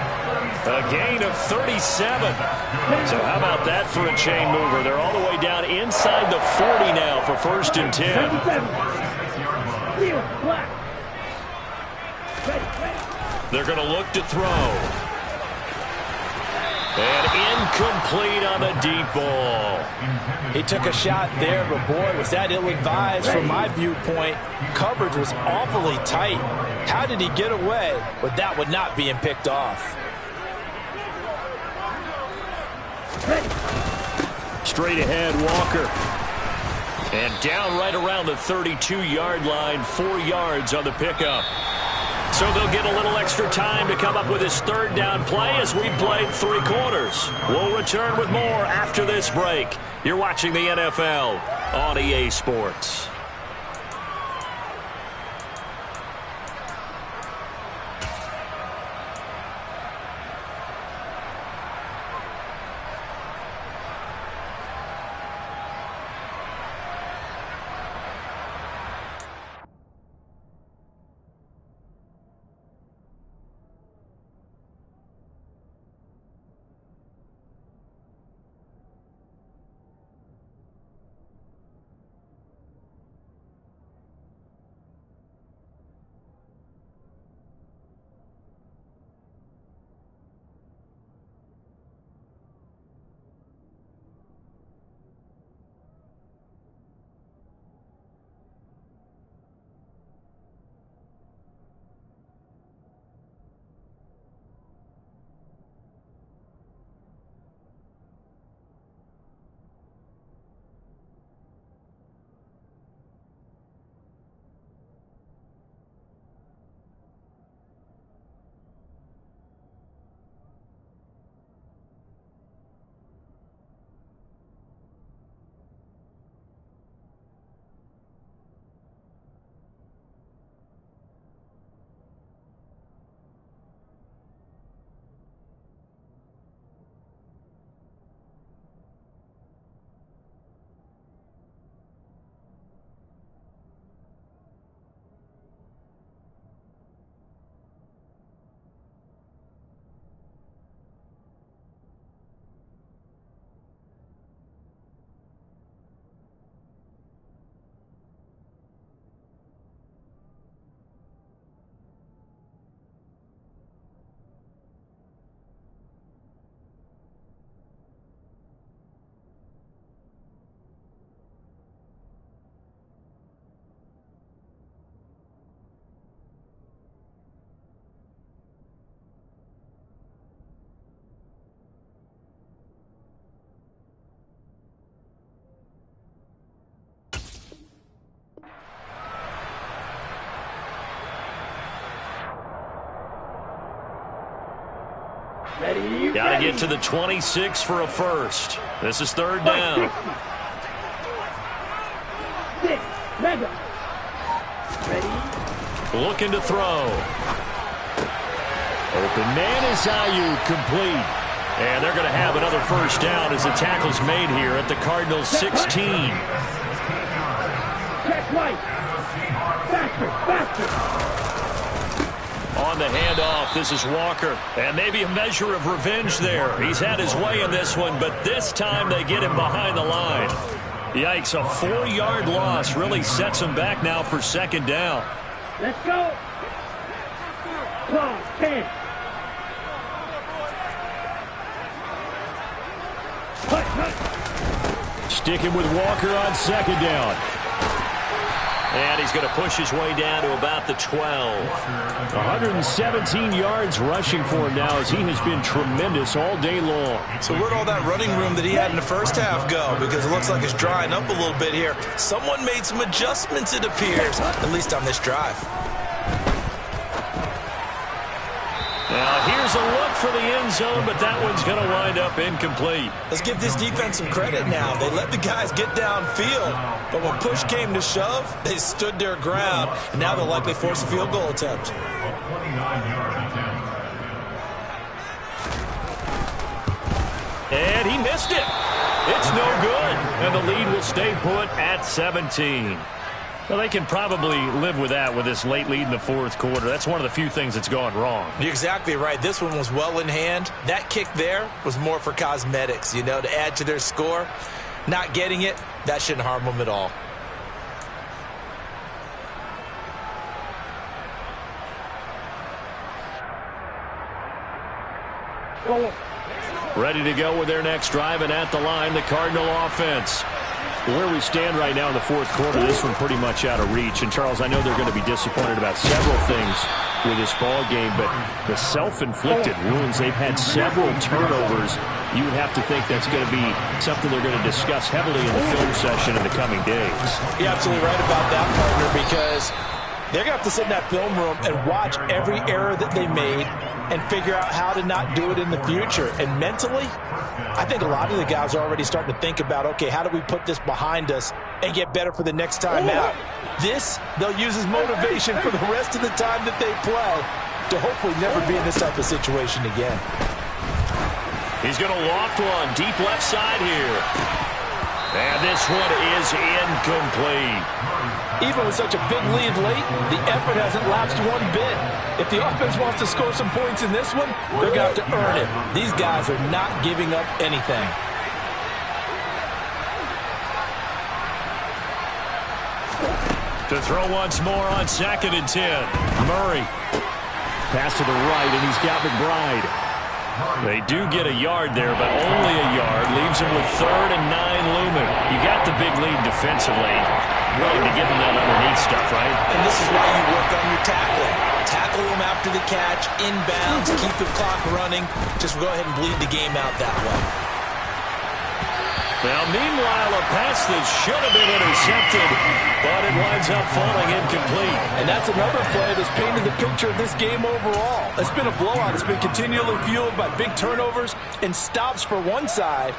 A gain of 37. So how about that for a chain mover? They're all the way down inside the 40 now for 1st and 10. They're going to look to throw. And incomplete on the deep ball. He took a shot there, but boy, was that ill-advised from my viewpoint. Coverage was awfully tight. How did he get away with that one not being picked off? Straight ahead, Walker. And down right around the 32-yard line, 4 yards on the pickup. So they'll get a little extra time to come up with his 3rd down play as we played 3 quarters. We'll return with more after this break. You're watching the NFL on EA Sports. Ready? Got to get to the 26 for a first. This is third down. 6, mega. Ready? Looking to throw. Open man is Ayuk, complete. And they're going to have another first down as the tackle's made here at the Cardinals' 16. Check right. Faster. On the handoff, this is Walker. And maybe a measure of revenge there. He's had his way in this one, but this time they get him behind the line. Yikes, a 4-yard loss really sets him back now for second down. Let's go. Clock 10. Sticking with Walker on second down. And he's going to push his way down to about the 12. 117 yards rushing for him now as he has been tremendous all day long. So where'd all that running room that he had in the first half go? Because it looks like it's drying up a little bit here. Someone made some adjustments, it appears, at least on this drive. Now here's a look for the end zone, but that one's going to wind up incomplete. Let's give this defense some credit now. They let the guys get downfield, but when push came to shove, they stood their ground, and now they'll likely force a field goal attempt. And he missed it. It's no good, and the lead will stay put at 17. Well, they can probably live with that with this late lead in the fourth quarter. That's one of the few things that's gone wrong. You're exactly right. This one was well in hand. That kick there was more for cosmetics, you know, to add to their score. Not getting it, that shouldn't harm them at all. Ready to go with their next drive, and at the line, the Cardinal offense. Where we stand right now in the fourth quarter, this one pretty much out of reach. And, Charles, I know they're going to be disappointed about several things with this ball game, but the self-inflicted wounds, they've had several turnovers. You would have to think that's going to be something they're going to discuss heavily in the film session in the coming days. You're absolutely right about that, partner, because they're going to have to sit in that film room and watch every error that they made and figure out how to not do it in the future. And mentally, I think a lot of the guys are already starting to think about, okay, how do we put this behind us and get better for the next time out? This, they'll use as motivation for the rest of the time that they play to hopefully never be in this type of situation again. He's going to loft one deep left side here. And this one is incomplete. Even with such a big lead late, the effort hasn't lapsed one bit. If the offense wants to score some points in this one, they're going to have to earn it. These guys are not giving up anything. To throw once more on 2nd and 10. Murray. Pass to the right, and he's got McBride. They do get a yard there, but only a yard. Leaves him with 3rd and 9 looming. You got the big lead defensively. Willing to give him that underneath stuff, right? And this is why you work on your tackling. Tackle him after the catch, inbounds, keep the clock running. Just go ahead and bleed the game out that way. Now, meanwhile, a pass that should have been intercepted, but it winds up falling incomplete. And that's another play that's painted the picture of this game overall. It's been a blowout. It's been continually fueled by big turnovers and stops for one side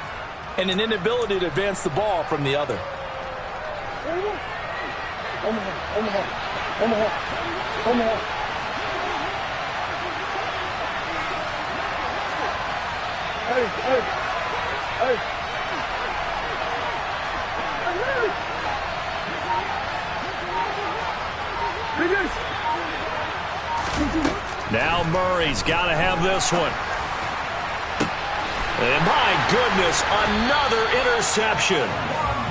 and an inability to advance the ball from the other. Now Murray's got to have this one. And my goodness, another interception.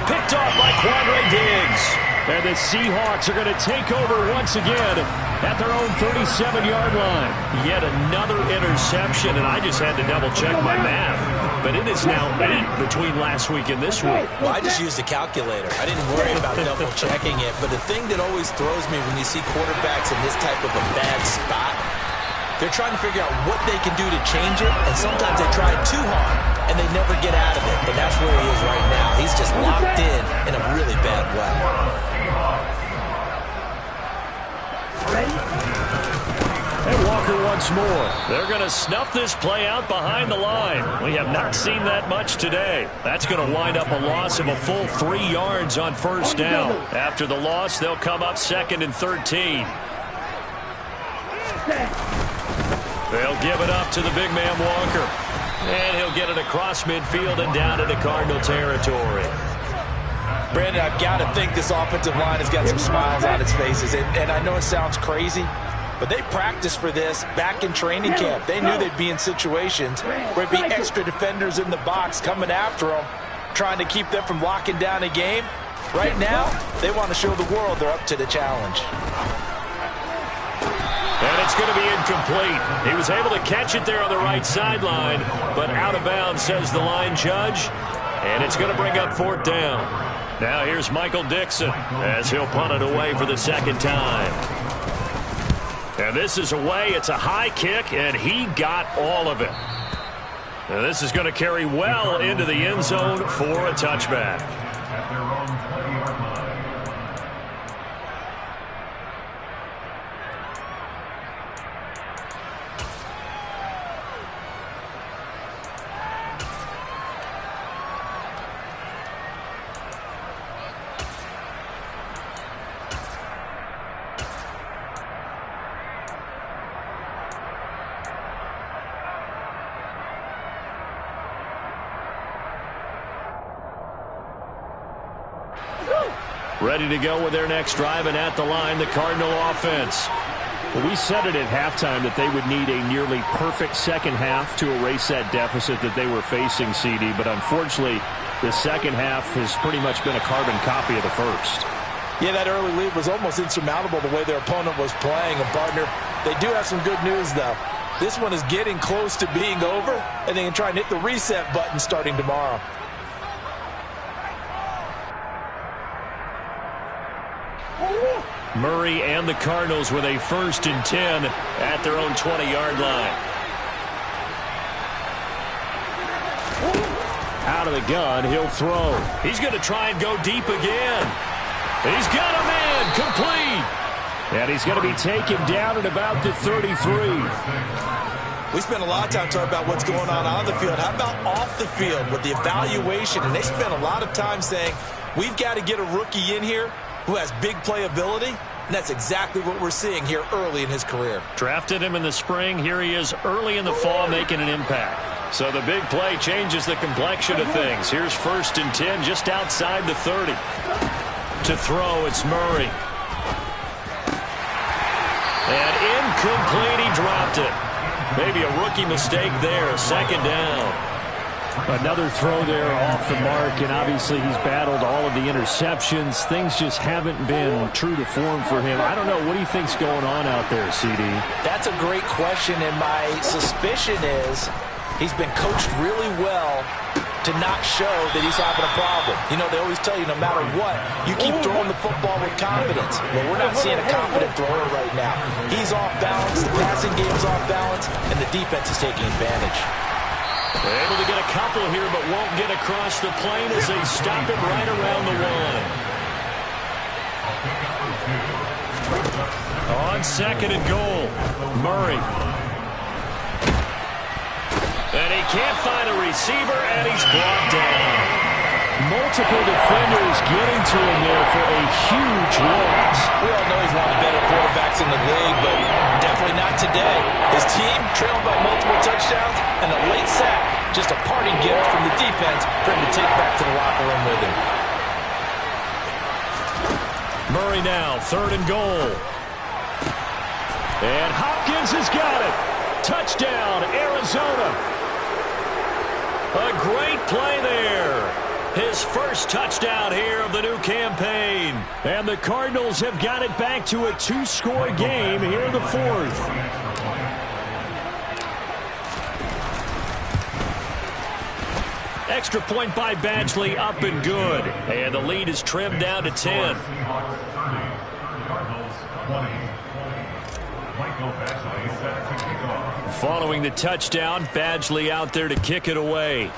Picked off by Quandre Diggs. And the Seahawks are going to take over once again at their own 37-yard line. Yet another interception, and I just had to double-check my math. But it is now 8 between last week and this week. Well, I just used a calculator. I didn't worry about double-checking it. But the thing that always throws me when you see quarterbacks in this type of a bad spot, they're trying to figure out what they can do to change it, and sometimes they try too hard, and they never get out of it. And that's where he is right now. He's just locked in a really bad way. And Walker once more. They're going to snuff this play out behind the line. We have not seen that much today. That's going to wind up a loss of a full 3 yards on first down. After the loss, they'll come up 2nd and 13. They'll give it up to the big man Walker. And he'll get it across midfield and down into Cardinal territory. Brandon, I've got to think this offensive line has got some smiles on its faces. And I know it sounds crazy, but they practiced for this back in training camp. They knew they'd be in situations where it'd be extra defenders in the box coming after them, trying to keep them from locking down a game. Right now, they want to show the world they're up to the challenge. And it's going to be incomplete. He was able to catch it there on the right sideline, but out of bounds, says the line judge. And it's going to bring up 4th down. Now here's Michael Dixon as he'll punt it away for the 2nd time. And this is away. It's a high kick, and he got all of it. Now this is going to carry well into the end zone for a touchback. Ready to go with their next drive, and at the line, the Cardinal offense. Well, we said it at halftime that they would need a nearly perfect second half to erase that deficit that they were facing, CD. But unfortunately, the second half has pretty much been a carbon copy of the first. Yeah, that early lead was almost insurmountable the way their opponent was playing. And, partner, they do have some good news, though. This one is getting close to being over, and they can try and hit the reset button starting tomorrow. Murray and the Cardinals with a 1st and 10 at their own 20-yard line. Out of the gun, he'll throw. He's going to try and go deep again. He's got a man complete. And he's going to be taken down at about the 33. We spent a lot of time talking about what's going on the field. How about off the field with the evaluation? And they spent a lot of time saying, we've got to get a rookie in here who has big playability, and that's exactly what we're seeing here early in his career. Drafted him in the spring. Here he is early in the fall making an impact. So the big play changes the complexion of things. Here's 1st and 10 just outside the 30. To throw, it's Murray. And incomplete, he dropped it. Maybe a rookie mistake there, 2nd down. Another throw there off the mark, and obviously he's battled all of the interceptions. Things just haven't been true to form for him. I don't know. What do you think's going on out there, CD? That's a great question, and my suspicion is he's been coached really well to not show that he's having a problem. You know, they always tell you no matter what, you keep throwing the football with confidence. Well, we're not seeing a confident thrower right now. He's off balance, the passing game's off balance, and the defense is taking advantage. Able to get a couple here, but won't get across the plane as they stop it right around the 1. On 2nd and goal, Murray. And he can't find a receiver, and he's brought down. Multiple defenders getting to him there for a huge loss. We all know he's one of the better quarterbacks in the league, but definitely not today. His team trailed by multiple touchdowns, and a late sack, just a parting gift from the defense for him to take back to the locker room with him. Murray now, 3rd and goal. And Hopkins has got it. Touchdown, Arizona. A great play there. His first touchdown here of the new campaign. And the Cardinals have got it back to a 2-score game here in the 4th. Extra point by Badgley, up and good. And the lead is trimmed down to 10. Following the touchdown, Badgley out there to kick it away.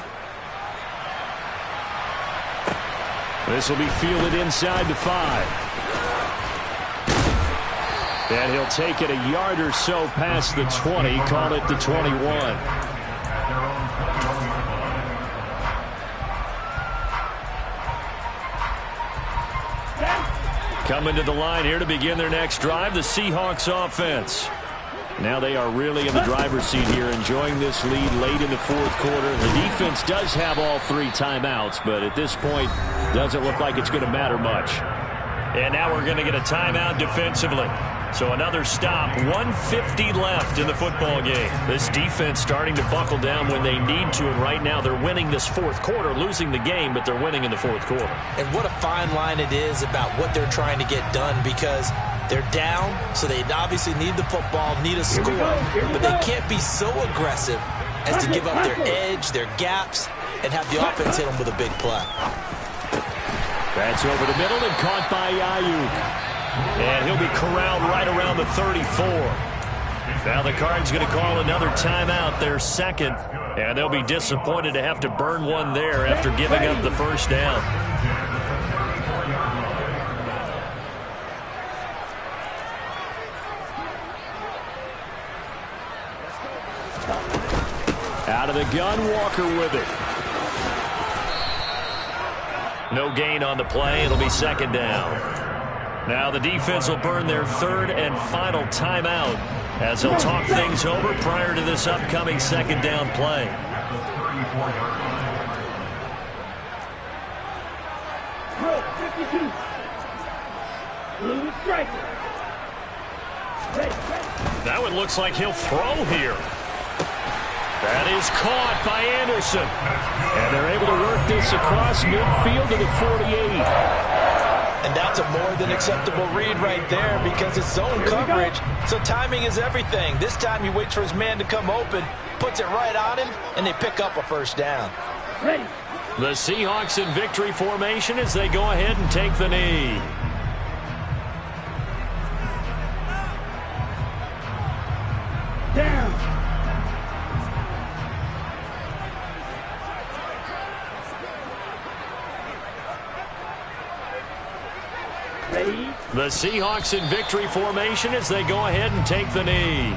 This will be fielded inside the 5. And he'll take it a yard or so past the 20, call it the 21. Coming to the line here to begin their next drive, the Seahawks offense. Now they are really in the driver's seat here, enjoying this lead late in the fourth quarter. The defense does have all 3 timeouts, but at this point, doesn't look like it's going to matter much. And now we're going to get a timeout defensively. So another stop, 1:50 left in the football game. This defense starting to buckle down when they need to, and right now they're winning this fourth quarter, losing the game, but they're winning in the fourth quarter. And what a fine line it is about what they're trying to get done, because they're down, so they obviously need the football, need a score, but they can't be so aggressive as to give up their edge, their gaps, and have the offense hit them with a big play. That's over the middle and caught by Ayuk. And he'll be corralled right around the 34. Now the Cards going to call another timeout, their second, and they'll be disappointed to have to burn one there after giving up the first down. Out of the gun, Walker with it. No gain on the play. It'll be second down. Now the defense will burn their third and final timeout as they'll talk things over prior to this upcoming second down play. That one looks like he'll throw here. That is caught by Anderson. And they're able to work this across midfield to the 48. And that's a more than acceptable read right there because it's zone coverage, so timing is everything. This time he waits for his man to come open, puts it right on him, and they pick up a first down. The Seahawks in victory formation as they go ahead and take the knee. Down. The Seahawks in victory formation as they go ahead and take the knee.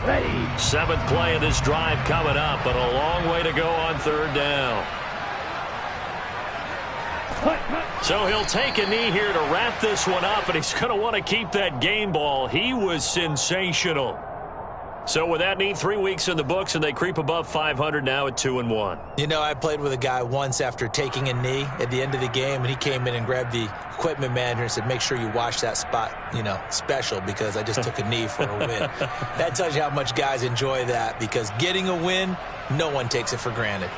Ready. 7th play of this drive coming up, but a long way to go on third down. So he'll take a knee here to wrap this one up, and he's going to want to keep that game ball. He was sensational. So with that knee, 3 weeks in the books, and they creep above 500 now at 2-1. You know, I played with a guy once after taking a knee at the end of the game, and he came in and grabbed the equipment manager and said, make sure you wash that spot, you know, special, because I just took a knee for a win. That tells you how much guys enjoy that, because getting a win, no one takes it for granted.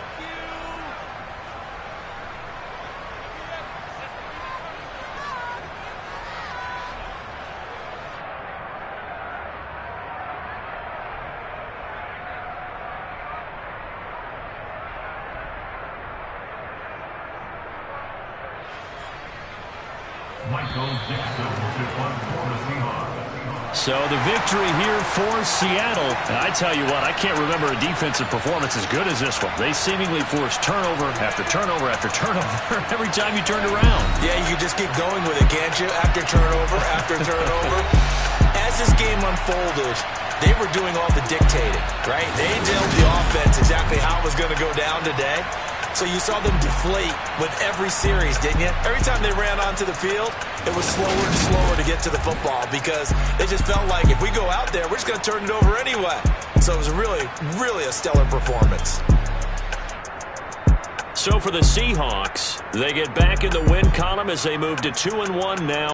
So the victory here for Seattle. And I tell you what, I can't remember a defensive performance as good as this one. They seemingly forced turnover after turnover after turnover every time you turned around. Yeah, you just keep going with it, can't you? After turnover, after turnover. As this game unfolded, they were doing all the dictating, right? They told the offense exactly how it was going to go down today. So you saw them deflate with every series, didn't you? Every time they ran onto the field, it was slower and slower to get to the football because they just felt like if we go out there, we're just going to turn it over anyway. So it was really, really a stellar performance. So for the Seahawks, they get back in the win column as they move to 2-1 now.